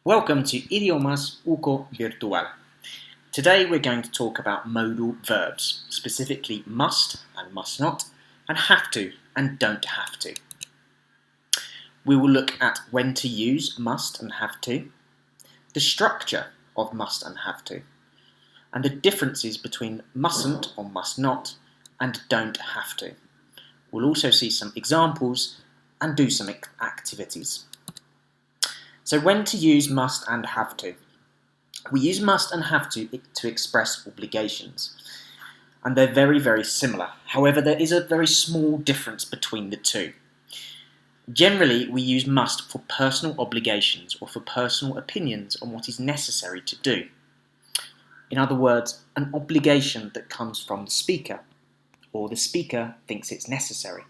Welcome to Idiomas Uco Virtual. Today we're going to talk about modal verbs, specifically must and must not, and have to and don't have to. We will look at when to use must and have to, the structure of must and have to, and the differences between mustn't or must not and don't have to. We'll also see some examples and do some activities. So when to use must and have to. We use must and have to express obligations, and they're very, very similar. However, there is a very small difference between the two. Generally, we use must for personal obligations or for personal opinions on what is necessary to do. In other words, an obligation that comes from the speaker, or the speaker thinks it's necessary.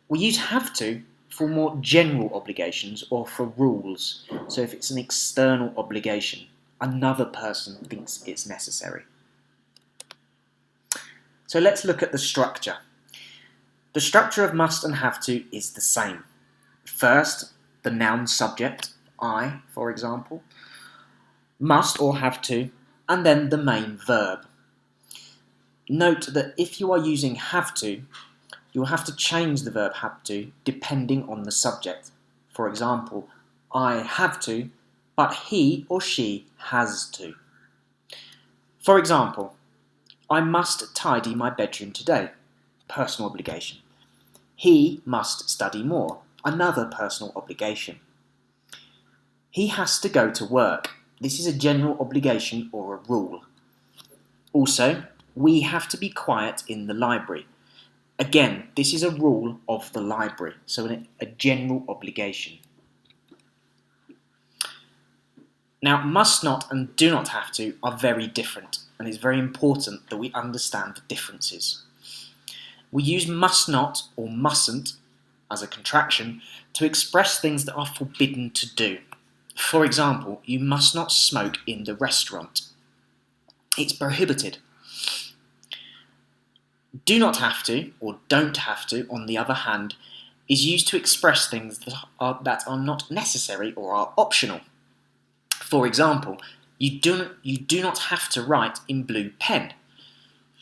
We use have to for more general obligations or for rules. So if it's an external obligation, another person thinks it's necessary. So let's look at the structure. The structure of must and have to is the same. First, the noun subject, I, for example, must or have to, and then the main verb. Note that if you are using have to, you'll have to change the verb have to depending on the subject. For example, I have to, but he or she has to. For example, I must tidy my bedroom today. Personal obligation. He must study more. Another personal obligation. He has to go to work. This is a general obligation or a rule. Also, we have to be quiet in the library. Again, this is a rule of the library, so a general obligation. Now, must not and do not have to are very different, and it's very important that we understand the differences. We use must not or mustn't as a contraction to express things that are forbidden to do. For example, you must not smoke in the restaurant. It's prohibited. Do not have to, or don't have to, on the other hand, is used to express things that are not necessary or are optional. For example, you do not have to write in blue pen.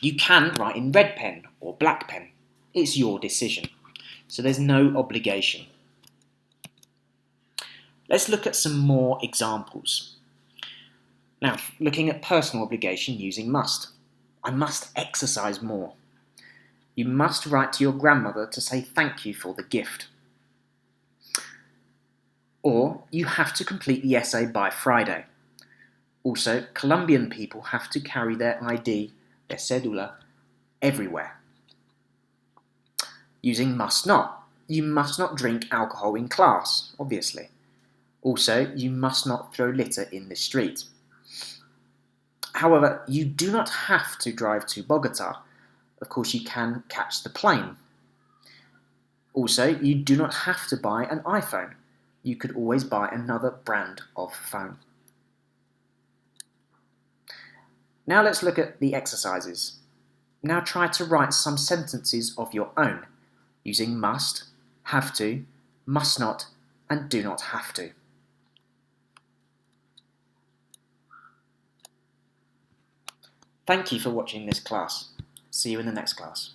You can write in red pen or black pen. It's your decision. So there's no obligation. Let's look at some more examples. Now, looking at personal obligation using must. I must exercise more. You must write to your grandmother to say thank you for the gift. Or, you have to complete the essay by Friday. Also, Colombian people have to carry their ID, their cédula, everywhere. Using must not. You must not drink alcohol in class, obviously. Also, you must not throw litter in the street. However, you do not have to drive to Bogota. Of course, you can catch the plane. Also, you do not have to buy an iPhone. You could always buy another brand of phone. Now let's look at the exercises. Now try to write some sentences of your own, using must, have to, must not, and do not have to. Thank you for watching this class. See you in the next class.